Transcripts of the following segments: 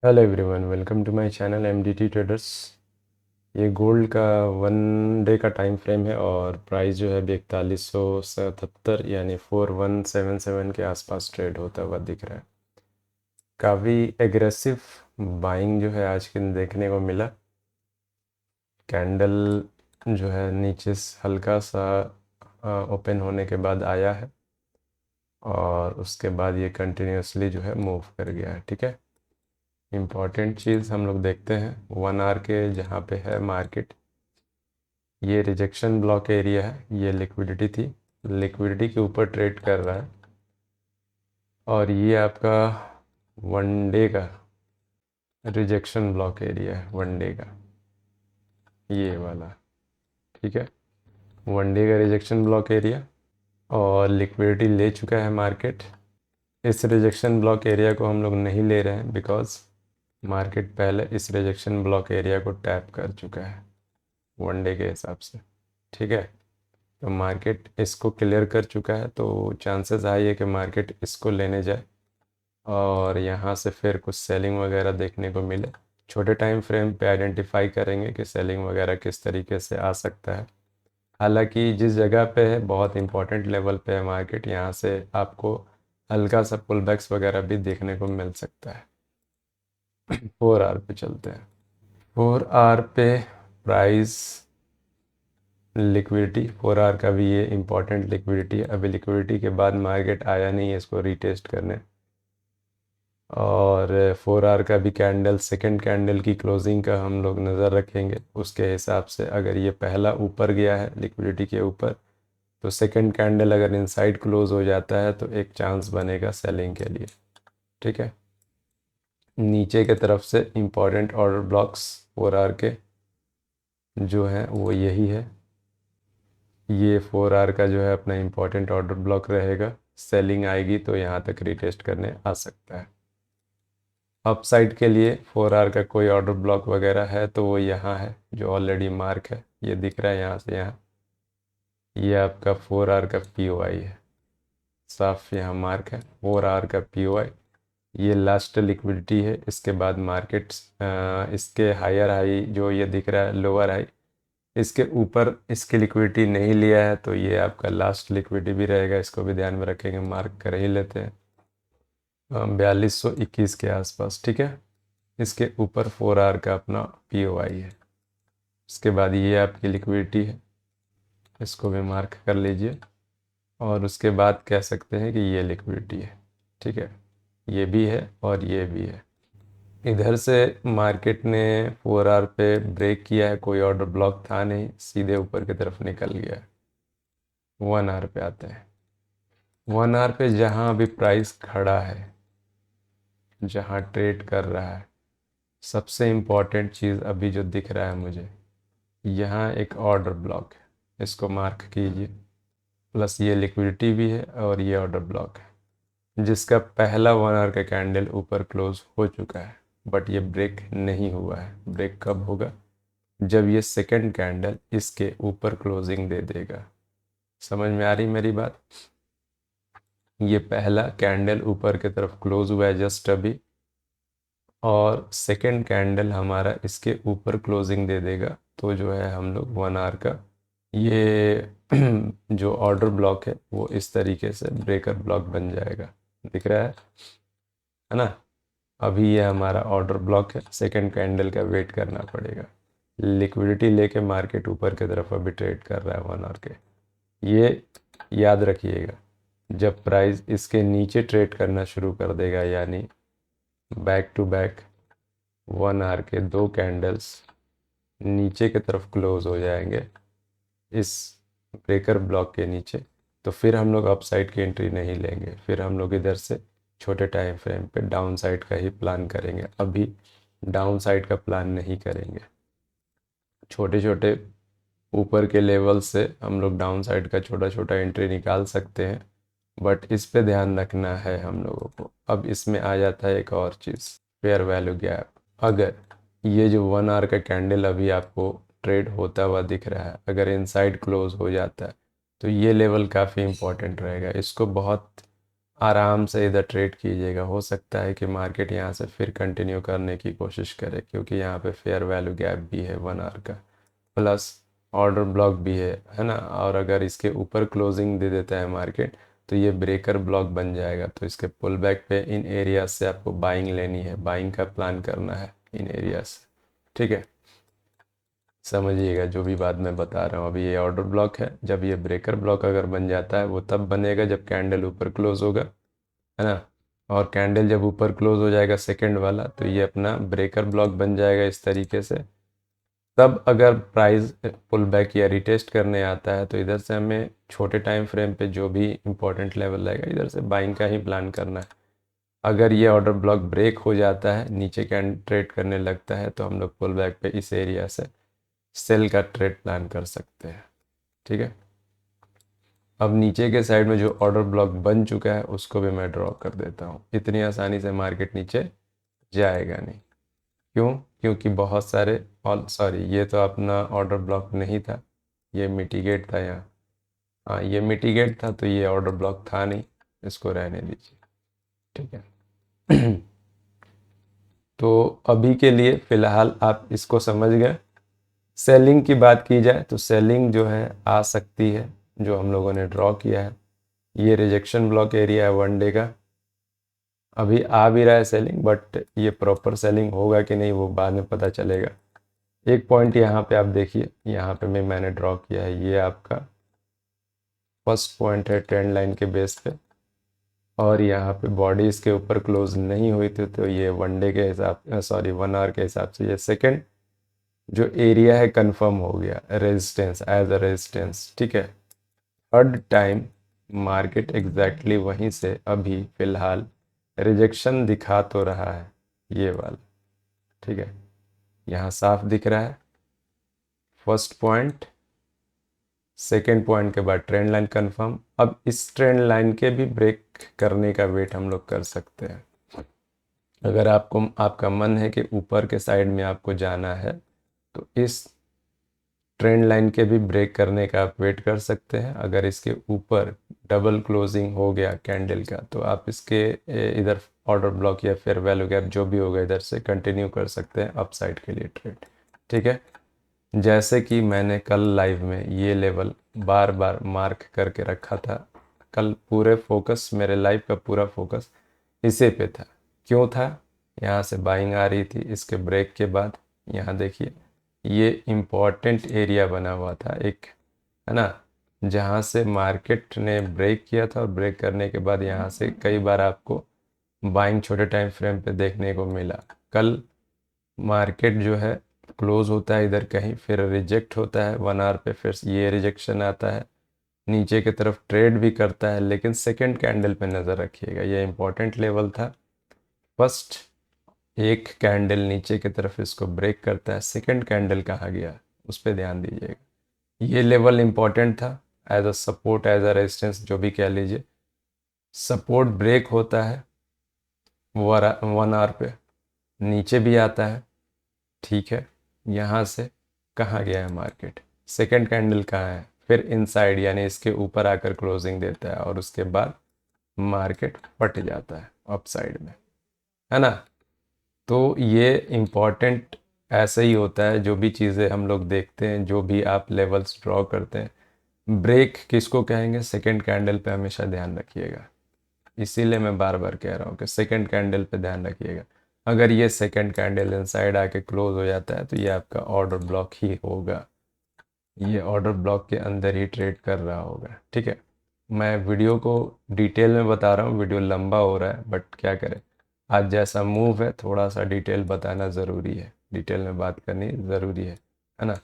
Hello everyone, welcome to my channel MDT traders. ये gold का 1 day का time frame है और प्राइस जो है अभी 4177 यानी 4177 के आसपास ट्रेड होता हुआ दिख रहा है। काफ़ी एग्रेसिव बाइंग जो है आज के दिन देखने को मिला। कैंडल जो है नीचे हल्का सा ओपन होने के बाद आया है और उसके बाद ये कंटिन्यूसली जो है मूव कर गया है। ठीक है, इम्पॉर्टेंट चीज़ हम लोग देखते हैं 1 आवर के जहाँ पे है मार्केट। ये रिजेक्शन ब्लॉक एरिया है, ये लिक्विडिटी थी, लिक्विडिटी के ऊपर ट्रेड कर रहा है और ये आपका 1 डे का रिजेक्शन ब्लॉक एरिया है। 1 डे का ये वाला, ठीक है, 1 डे का रिजेक्शन ब्लॉक एरिया और लिक्विडिटी ले चुका है मार्केट। इस रिजेक्शन ब्लॉक एरिया को हम लोग नहीं ले रहे हैं बिकॉज मार्केट पहले इस रिजेक्शन ब्लॉक एरिया को टैप कर चुका है 1 डे के हिसाब से। ठीक है, तो मार्केट इसको क्लियर कर चुका है तो चांसेस हाई है कि मार्केट इसको लेने जाए और यहाँ से फिर कुछ सेलिंग वगैरह देखने को मिले। छोटे टाइम फ्रेम पे आइडेंटिफाई करेंगे कि सेलिंग वगैरह किस तरीके से आ सकता है। हालांकि जिस जगह पे है बहुत इंपॉर्टेंट लेवल पे है मार्केट, यहाँ से आपको हल्का सा पुल बैक्स वगैरह भी देखने को मिल सकता है। 4 आवर पे चलते हैं। 4 आवर पे प्राइस लिक्विडिटी 4 आवर का भी ये इम्पॉर्टेंट लिक्विडिटी है। अभी लिक्विडिटी के बाद मार्केट आया नहीं है इसको रीटेस्ट करने और 4 आवर का भी कैंडल, सेकंड कैंडल की क्लोजिंग का हम लोग नज़र रखेंगे। उसके हिसाब से अगर ये पहला ऊपर गया है लिक्विडिटी के ऊपर तो सेकंड कैंडल अगर इनसाइड क्लोज हो जाता है तो एक चांस बनेगा सेलिंग के लिए। ठीक है, नीचे के तरफ से इम्पॉर्टेंट ऑर्डर ब्लॉक्स 4 आवर के जो हैं वो यही है। ये 4 आवर का जो है अपना इम्पोर्टेंट ऑर्डर ब्लॉक रहेगा। सेलिंग आएगी तो यहाँ तक रिटेस्ट करने आ सकता है। अपसाइड के लिए 4 आवर का कोई ऑर्डर ब्लॉक वगैरह है तो वो यहाँ है जो ऑलरेडी मार्क है, ये दिख रहा है यहाँ से यहाँ। ये आपका 4 आवर का पीओआई है, साफ यहाँ मार्क है 4 आवर का पीओआई। ये लास्ट लिक्विडिटी है, इसके बाद मार्केट इसके हायर हाई जो ये दिख रहा है लोअर हाई, इसके ऊपर इसकी लिक्विडिटी नहीं लिया है तो ये आपका लास्ट लिक्विडिटी भी रहेगा। इसको भी ध्यान में रखेंगे, मार्क कर ही लेते हैं 4221 के आसपास। ठीक है, इसके ऊपर 4 आवर का अपना पीओआई है। उसके बाद ये आपकी लिक्विडिटी है, इसको भी मार्क कर लीजिए और उसके बाद कह सकते हैं कि ये लिक्विडिटी है। ठीक है, ये भी है और ये भी है। इधर से मार्केट ने 4 आवर पे ब्रेक किया है, कोई ऑर्डर ब्लॉक था नहीं, सीधे ऊपर की तरफ निकल गया है। 1 आवर पे आते हैं। 1 आवर पे जहाँ अभी प्राइस खड़ा है, जहाँ ट्रेड कर रहा है, सबसे इम्पॉर्टेंट चीज़ अभी जो दिख रहा है मुझे, यहाँ एक ऑर्डर ब्लॉक है, इसको मार्क कीजिए। प्लस ये लिक्विडिटी भी है और ये ऑर्डर ब्लॉक है जिसका पहला 1 आवर का कैंडल ऊपर क्लोज हो चुका है बट ये ब्रेक नहीं हुआ है। ब्रेक कब होगा? जब ये सेकंड कैंडल इसके ऊपर क्लोजिंग दे देगा। समझ में आ रही मेरी बात? ये पहला कैंडल ऊपर की तरफ क्लोज हुआ है जस्ट अभी और सेकंड कैंडल हमारा इसके ऊपर क्लोजिंग दे देगा तो जो है हम लोग 1 आवर का ये जो ऑर्डर ब्लॉक है वो इस तरीके से ब्रेकर ब्लॉक बन जाएगा। दिख रहा है ना? अभी ये हमारा ऑर्डर ब्लॉक है, सेकंड कैंडल का वेट करना पड़ेगा। लिक्विडिटी लेके मार्केट ऊपर की तरफ अभी ट्रेड कर रहा है 1 आवर के। ये याद रखिएगा, जब प्राइस इसके नीचे ट्रेड करना शुरू कर देगा यानी बैक टू बैक 1 आवर के 2 कैंडल्स नीचे की तरफ क्लोज हो जाएंगे इस ब्रेकर ब्लॉक के नीचे, तो फिर हम लोग अपसाइड की एंट्री नहीं लेंगे। फिर हम लोग इधर से छोटे टाइम फ्रेम पे डाउन साइड का ही प्लान करेंगे। अभी डाउन साइड का प्लान नहीं करेंगे। छोटे छोटे ऊपर के लेवल से हम लोग डाउन साइड का छोटा छोटा एंट्री निकाल सकते हैं बट इस पे ध्यान रखना है हम लोगों को। अब इसमें आ जाता है एक और चीज़, फेयर वैल्यू गैप। अगर ये जो 1 आवर का कैंडल अभी आपको ट्रेड होता हुआ दिख रहा है, अगर इनसाइड क्लोज हो जाता है तो ये लेवल काफ़ी इम्पोर्टेंट रहेगा। इसको बहुत आराम से इधर ट्रेड कीजिएगा। हो सकता है कि मार्केट यहाँ से फिर कंटिन्यू करने की कोशिश करे, क्योंकि यहाँ पे फेयर वैल्यू गैप भी है 1 आवर का, प्लस ऑर्डर ब्लॉक भी है ना। और अगर इसके ऊपर क्लोजिंग दे देता है मार्केट तो ये ब्रेकर ब्लॉक बन जाएगा। तो इसके पुल बैक पे इन एरियाज से आपको बाइंग लेनी है, बाइंग का प्लान करना है इन एरियाज से। ठीक है, समझिएगा जो भी बात मैं बता रहा हूँ। अभी ये ऑर्डर ब्लॉक है, जब ये ब्रेकर ब्लॉक अगर बन जाता है वो तब बनेगा जब कैंडल ऊपर क्लोज होगा, है ना। और कैंडल जब ऊपर क्लोज हो जाएगा सेकंड वाला, तो ये अपना ब्रेकर ब्लॉक बन जाएगा इस तरीके से। तब अगर प्राइस पुल बैक या रिटेस्ट करने आता है तो इधर से हमें छोटे टाइम फ्रेम पे जो भी इंपॉर्टेंट लेवल रहेगा इधर से बाइंग का ही प्लान करना है। अगर ये ऑर्डर ब्लॉक ब्रेक हो जाता है, नीचे कैंड ट्रेड करने लगता है, तो हम लोग पुल बैक पे इस एरिया से सेल का ट्रेड प्लान कर सकते हैं। ठीक है, अब नीचे के साइड में जो ऑर्डर ब्लॉक बन चुका है उसको भी मैं ड्रॉ कर देता हूँ। इतनी आसानी से मार्केट नीचे जाएगा नहीं। क्यों? क्योंकि बहुत सारे सॉरी, ये तो अपना ऑर्डर ब्लॉक नहीं था, ये मिटिगेट था यहाँ। हाँ, ये मिटिगेट था, तो ये ऑर्डर ब्लॉक था नहीं, इसको रहने दीजिए। ठीक है। तो अभी के लिए फ़िलहाल आप इसको समझ गए। सेलिंग की बात की जाए तो सेलिंग जो है आ सकती है, जो हम लोगों ने ड्रॉ किया है। ये रिजेक्शन ब्लॉक एरिया है 1 डे का, अभी आ भी रहा है सेलिंग, बट ये प्रॉपर सेलिंग होगा कि नहीं वो बाद में पता चलेगा। एक पॉइंट यहाँ पे आप देखिए, यहाँ पे मैंने ड्रॉ किया है, ये आपका फर्स्ट पॉइंट है ट्रेंड लाइन के बेस पे, और यहाँ पे बॉडी इसके ऊपर क्लोज नहीं हुई थी, तो ये 1 डे के हिसाब सॉरी 1 आवर के हिसाब से ये सेकंड जो एरिया है कंफर्म हो गया, रेजिस्टेंस एज अ रेजिस्टेंस। ठीक है, थर्ड टाइम मार्केट एग्जैक्टली वहीं से अभी फ़िलहाल रिजेक्शन दिखा तो रहा है, ये वाला। ठीक है, यहाँ साफ दिख रहा है फर्स्ट पॉइंट, सेकेंड पॉइंट के बाद ट्रेंड लाइन कंफर्म। अब इस ट्रेंड लाइन के भी ब्रेक करने का वेट हम लोग कर सकते हैं। अगर आपका मन है कि ऊपर के साइड में आपको जाना है, तो इस ट्रेंड लाइन के भी ब्रेक करने का आप वेट कर सकते हैं। अगर इसके ऊपर डबल क्लोजिंग हो गया कैंडल का, तो आप इसके इधर ऑर्डर ब्लॉक या फिर वैल्यू गैप जो भी होगा इधर से कंटिन्यू कर सकते हैं अपसाइड के लिए ट्रेड। ठीक है, जैसे कि मैंने कल लाइव में ये लेवल बार बार मार्क करके रखा था। कल पूरे फोकस, मेरे लाइव का पूरा फोकस इसी पे था। क्यों था? यहाँ से बाइंग आ रही थी, इसके ब्रेक के बाद यहाँ देखिए ये इम्पॉर्टेंट एरिया बना हुआ था एक, है ना, जहाँ से मार्केट ने ब्रेक किया था। और ब्रेक करने के बाद यहाँ से कई बार आपको बाइंग छोटे टाइम फ्रेम पे देखने को मिला। कल मार्केट जो है क्लोज होता है इधर कहीं, फिर रिजेक्ट होता है 1 आवर पे, फिर ये रिजेक्शन आता है, नीचे की तरफ ट्रेड भी करता है, लेकिन सेकंड कैंडल पे नज़र रखिएगा, ये इंपॉर्टेंट लेवल था। फर्स्ट एक कैंडल नीचे की तरफ इसको ब्रेक करता है, सेकंड कैंडल कहाँ गया उस पर ध्यान दीजिएगा। ये लेवल इंपॉर्टेंट था as a support, as a resistance, जो भी कह लीजिए। सपोर्ट ब्रेक होता है 1 आवर पे, नीचे भी आता है। ठीक है, यहाँ से कहाँ गया है मार्केट, सेकंड कैंडल कहाँ है, फिर इनसाइड यानी इसके ऊपर आकर क्लोजिंग देता है, और उसके बाद मार्केट पट जाता है अपसाइड में, है ना। तो ये इम्पॉर्टेंट ऐसे ही होता है, जो भी चीज़ें हम लोग देखते हैं, जो भी आप लेवल्स ड्रॉ करते हैं, ब्रेक किसको कहेंगे, सेकंड कैंडल पे हमेशा ध्यान रखिएगा। इसीलिए मैं बार बार कह रहा हूँ कि सेकंड कैंडल पे ध्यान रखिएगा। अगर ये सेकंड कैंडल इनसाइड आके क्लोज हो जाता है तो ये आपका ऑर्डर ब्लॉक ही होगा, ये ऑर्डर ब्लॉक के अंदर ही ट्रेड कर रहा होगा। ठीक है, मैं वीडियो को डिटेल में बता रहा हूँ, वीडियो लंबा हो रहा है, बट क्या करें, आज जैसा मूव है थोड़ा सा डिटेल बताना ज़रूरी है, डिटेल में बात करनी ज़रूरी है ना।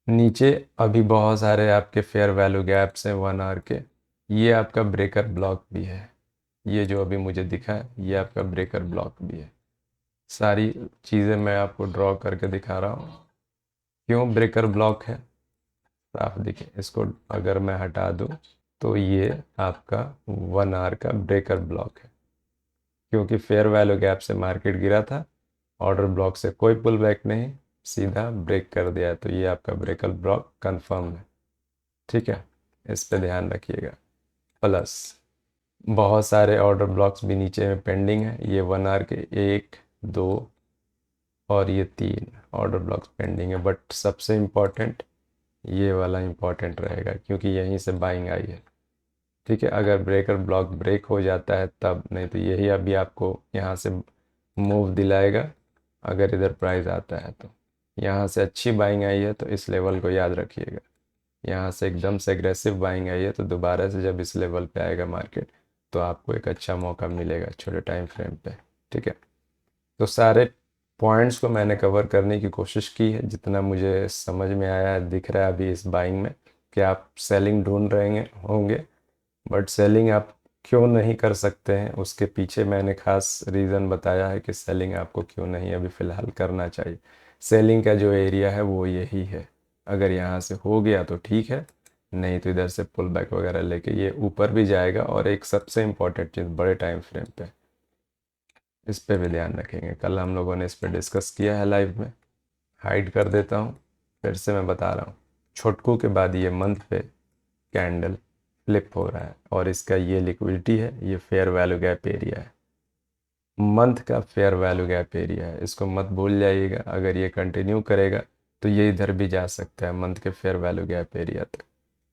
नीचे अभी बहुत सारे आपके फेयर वैल्यू गैप्स हैं 1 आवर के, ये आपका ब्रेकर ब्लॉक भी है। ये जो अभी मुझे दिखा है ये आपका ब्रेकर ब्लॉक भी है। सारी चीज़ें मैं आपको ड्रॉ करके दिखा रहा हूँ। क्यों ब्रेकर ब्लॉक है, साफ दिखे। इसको अगर मैं हटा दूँ तो ये आपका 1 आवर का ब्रेकर ब्लॉक है, क्योंकि फेयर वैल्यू गैप से मार्केट गिरा था, ऑर्डर ब्लॉक से कोई पुल बैक नहीं, सीधा ब्रेक कर दिया, तो ये आपका ब्रेकर ब्लॉक कंफर्म है। ठीक है, इस पे ध्यान रखिएगा। प्लस बहुत सारे ऑर्डर ब्लॉक्स भी नीचे में पेंडिंग है। ये 1 आवर के 1, 2 और ये 3 ऑर्डर ब्लॉक्स पेंडिंग है, बट सबसे इम्पोर्टेंट ये वाला इम्पोर्टेंट रहेगा क्योंकि यहीं से बाइंग आई है। ठीक है, अगर ब्रेकर ब्लॉक ब्रेक हो जाता है तब, नहीं तो यही अभी आपको यहाँ से मूव दिलाएगा अगर इधर प्राइस आता है तो। यहाँ से अच्छी बाइंग आई है तो इस लेवल को याद रखिएगा। यहाँ से एकदम से एग्रेसिव बाइंग आई है तो दोबारा से जब इस लेवल पे आएगा मार्केट तो आपको एक अच्छा मौका मिलेगा छोटे टाइम फ्रेम पे। ठीक है, तो सारे पॉइंट्स को मैंने कवर करने की कोशिश की है जितना मुझे समझ में आया है। दिख रहा है अभी इस बाइंग में कि आप सेलिंग ढूंढ रहे होंगे, बट सेलिंग आप क्यों नहीं कर सकते हैं उसके पीछे मैंने खास रीज़न बताया है कि सेलिंग आपको क्यों नहीं अभी फ़िलहाल करना चाहिए। सेलिंग का जो एरिया है वो यही है। अगर यहाँ से हो गया तो ठीक है, नहीं तो इधर से पुल बैक वगैरह लेके ये ऊपर भी जाएगा। और एक सबसे इम्पॉर्टेंट चीज़ बड़े टाइम फ्रेम पे, इस पे भी ध्यान रखेंगे। कल हम लोगों ने इस पे डिस्कस किया है लाइव में। हाइड कर देता हूँ, फिर से मैं बता रहा हूँ। छोटकू के बाद ये मंथ पे कैंडल फ्लिप हो रहा है और इसका ये लिक्विडिटी है, ये फेयर वैल्यू गैप एरिया है। मंथ का फेयर वैल्यू गैप एरिया है, इसको मत भूल जाइएगा। अगर ये कंटिन्यू करेगा तो ये इधर भी जा सकता है मंथ के फेयर वैल्यू गैप एरिया तक।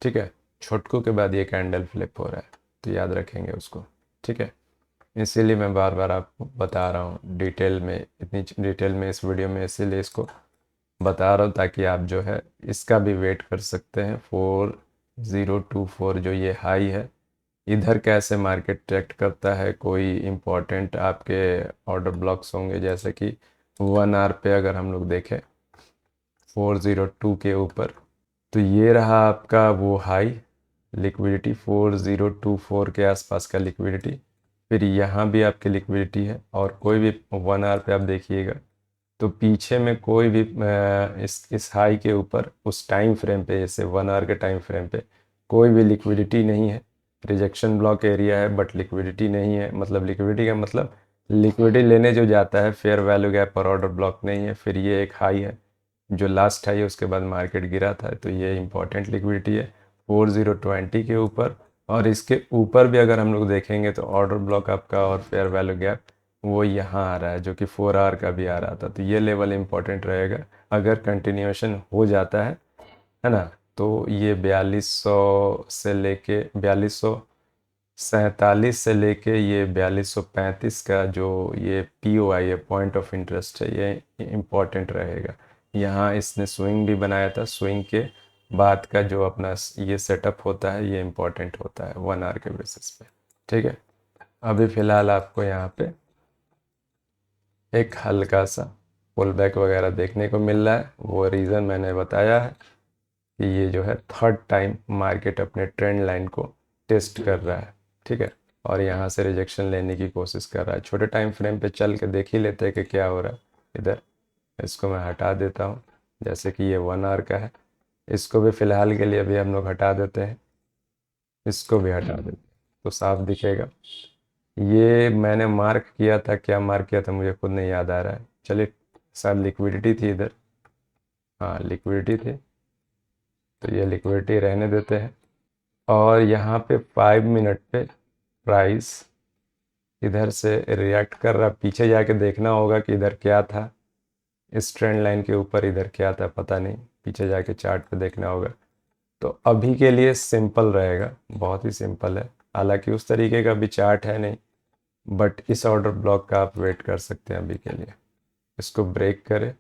ठीक है, छोटकू के बाद ये कैंडल फ्लिप हो रहा है तो याद रखेंगे उसको। ठीक है, इसीलिए मैं बार बार आपको बता रहा हूँ डिटेल में, इतनी डिटेल में इस वीडियो में इसीलिए इसको बता रहा हूँ ताकि आप जो है इसका भी वेट कर सकते हैं। 4024 जो ये हाई है, इधर कैसे मार्केट ट्रैक्ट करता है। कोई इम्पोर्टेंट आपके ऑर्डर ब्लॉक्स होंगे जैसे कि 1 आवर पे अगर हम लोग देखें 402 के ऊपर, तो ये रहा आपका वो हाई लिक्विडिटी 4024 के आसपास का लिक्विडिटी। फिर यहाँ भी आपकी लिक्विडिटी है और कोई भी 1 आवर पे आप देखिएगा तो पीछे में कोई भी इस हाई के ऊपर उस टाइम फ्रेम पे, जैसे 1 आवर के टाइम फ्रेम पे कोई भी लिक्विडिटी नहीं है। रिजेक्शन ब्लॉक एरिया है बट लिक्विडिटी नहीं है। मतलब लिक्विडिटी का मतलब लिक्विडिटी लेने जो जाता है फेयर वैल्यू गैप पर ऑर्डर ब्लॉक नहीं है। फिर ये एक हाई है जो लास्ट हाई है, उसके बाद मार्केट गिरा था तो ये इंपॉर्टेंट लिक्विडिटी है 4020 के ऊपर। और इसके ऊपर भी अगर हम लोग देखेंगे तो ऑर्डर ब्लॉक आपका और फेयर वैल्यू गैप वो यहाँ आ रहा है जो कि 4 आवर का भी आ रहा था। तो ये लेवल इंपॉर्टेंट रहेगा। अगर कंटिन्यूएशन हो जाता है ना, तो ये 4200 से लेके 4247 से लेके ये 4235 का जो ये POI है, पॉइंट ऑफ इंटरेस्ट है, ये इम्पॉर्टेंट रहेगा। यहाँ इसने स्विंग भी बनाया था, स्विंग के बाद का जो अपना ये सेटअप होता है ये इम्पॉर्टेंट होता है 1 आवर के बेसिस पे। ठीक है, अभी फ़िलहाल आपको यहाँ पे एक हल्का सा पुल बैक वगैरह देखने को मिल रहा है। वो रीज़न मैंने बताया है कि ये जो है थर्ड टाइम मार्केट अपने ट्रेंड लाइन को टेस्ट कर रहा है। ठीक है, और यहाँ से रिजेक्शन लेने की कोशिश कर रहा है। छोटे टाइम फ्रेम पे चल के देख ही लेते हैं कि क्या हो रहा है इधर। इसको मैं हटा देता हूँ, जैसे कि ये 1 आवर का है, इसको भी फ़िलहाल के लिए अभी हम लोग हटा देते हैं। इसको भी हटा देते हैं तो साफ दिखेगा। ये मैंने मार्क किया था, क्या मार्क किया था मुझे खुद नहीं याद आ रहा है। चलिए, शायद लिक्विडिटी थी इधर, हाँ लिक्विडिटी थी, तो ये लिक्विडिटी रहने देते हैं। और यहाँ पे 5 मिनट पे प्राइस इधर से रिएक्ट कर रहा। पीछे जाके देखना होगा कि इधर क्या था, इस ट्रेंड लाइन के ऊपर इधर क्या था पता नहीं, पीछे जाके चार्ट पे देखना होगा। तो अभी के लिए सिंपल रहेगा, बहुत ही सिंपल है। हालांकि उस तरीके का भी चार्ट है नहीं, बट इस ऑर्डर ब्लॉक का आप वेट कर सकते हैं अभी के लिए। इसको ब्रेक करें,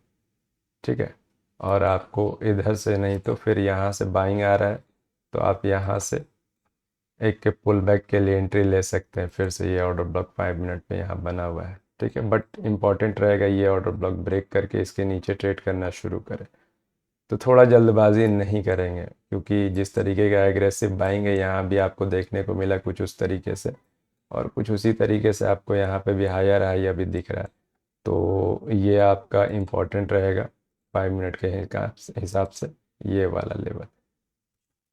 ठीक है, और आपको इधर से नहीं तो फिर यहाँ से बाइंग आ रहा है तो आप यहाँ से एक के पुल बैक के लिए एंट्री ले सकते हैं। फिर से ये ऑर्डर ब्लॉक 5 मिनट में यहाँ बना हुआ है। ठीक है, बट इम्पॉर्टेंट रहेगा ये ऑर्डर ब्लॉक ब्रेक करके इसके नीचे ट्रेड करना शुरू करें। तो थोड़ा जल्दबाजी नहीं करेंगे क्योंकि जिस तरीके का एग्रेसिव बाइंग है यहाँ भी आपको देखने को मिला कुछ उस तरीके से, और कुछ उसी तरीके से आपको यहाँ पे भी हायर हाई अभी दिख रहा है। तो ये आपका इम्पोर्टेंट रहेगा 5 मिनट के हिसाब से ये वाला लेवल।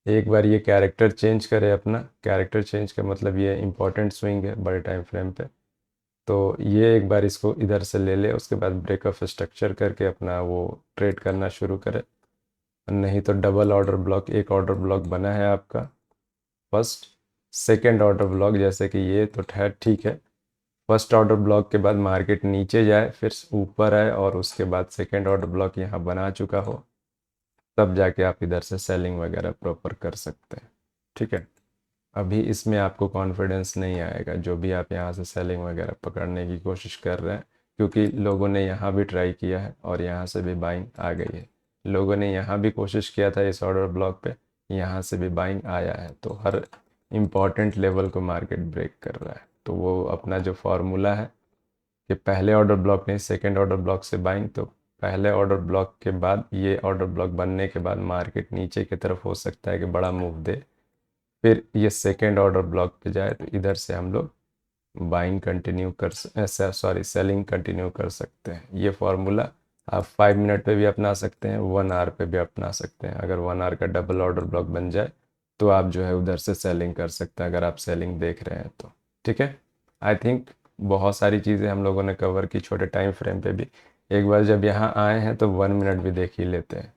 एक बार ये कैरेक्टर चेंज करे, अपना कैरेक्टर चेंज का मतलब ये इम्पोर्टेंट स्विंग है बड़े टाइम फ्रेम पे, तो ये एक बार इसको इधर से ले ले, उसके बाद ब्रेक ऑफ स्ट्रक्चर करके अपना वो ट्रेड करना शुरू करे। नहीं तो डबल ऑर्डर ब्लॉक, एक ऑर्डर ब्लॉक बना है आपका फर्स्ट, सेकेंड ऑर्डर ब्लॉक, जैसे कि ये तो खैर ठीक है, फर्स्ट ऑर्डर ब्लॉक के बाद मार्केट नीचे जाए फिर ऊपर आए और उसके बाद सेकेंड ऑर्डर ब्लॉक यहाँ बना चुका हो, तब जाके आप इधर से सेलिंग वगैरह प्रॉपर कर सकते हैं। ठीक है, अभी इसमें आपको कॉन्फिडेंस नहीं आएगा जो भी आप यहाँ से सेलिंग वगैरह पकड़ने की कोशिश कर रहे हैं, क्योंकि लोगों ने यहाँ भी ट्राई किया है और यहाँ से भी बाइंग आ गई है। लोगों ने यहाँ भी कोशिश किया था इस ऑर्डर ब्लॉक पे, यहाँ से भी बाइंग आया है। तो हर इम्पॉर्टेंट लेवल को मार्केट ब्रेक कर रहा है। तो वो अपना जो फार्मूला है कि पहले ऑर्डर ब्लॉक नहीं सेकेंड ऑर्डर ब्लॉक से बाइंग, तो पहले ऑर्डर ब्लॉक के बाद ये ऑर्डर ब्लॉक बनने के बाद मार्केट नीचे की तरफ हो सकता है कि बड़ा मूव दे, फिर ये सेकेंड ऑर्डर ब्लॉक पे जाए तो इधर से हम लोग बाइंग कंटिन्यू कर सेलिंग कंटिन्यू कर सकते हैं। ये फार्मूला आप 5 मिनट पे भी अपना सकते हैं, 1 आवर पे भी अपना सकते हैं। अगर 1 आवर का डबल ऑर्डर ब्लॉक बन जाए तो आप जो है उधर से सेलिंग कर सकते हैं, अगर आप सेलिंग देख रहे हैं तो। ठीक है, आई थिंक बहुत सारी चीज़ें हम लोगों ने कवर की छोटे टाइम फ्रेम पे भी। एक बार जब यहाँ आए हैं तो 1 मिनट भी देख ही लेते हैं,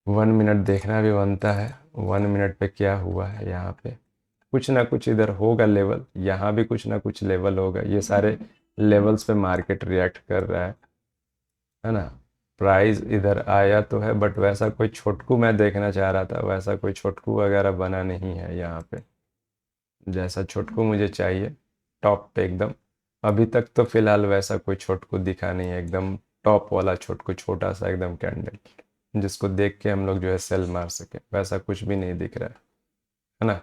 1 मिनट देखना भी बनता है। 1 मिनट पे क्या हुआ है, यहाँ पे कुछ ना कुछ इधर होगा लेवल, यहाँ भी कुछ ना कुछ लेवल होगा। ये सारे लेवल्स पे मार्केट रिएक्ट कर रहा है ना। प्राइस इधर आया तो है, बट वैसा कोई छोटकू मैं देखना चाह रहा था, वैसा कोई छोटकू वगैरह बना नहीं है यहाँ पे, जैसा छोटकू मुझे चाहिए टॉप पे एकदम। अभी तक तो फिलहाल वैसा कोई छोटकू दिखा नहीं है, एकदम टॉप वाला छोटकू, छोटा सा एकदम कैंडल जिसको देख के हम लोग जो है सेल मार सके, वैसा कुछ भी नहीं दिख रहा है ना।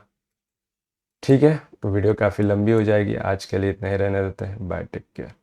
ठीक है, तो वीडियो काफ़ी लंबी हो जाएगी, आज के लिए इतना ही रहने देते हैं। Bye, take care.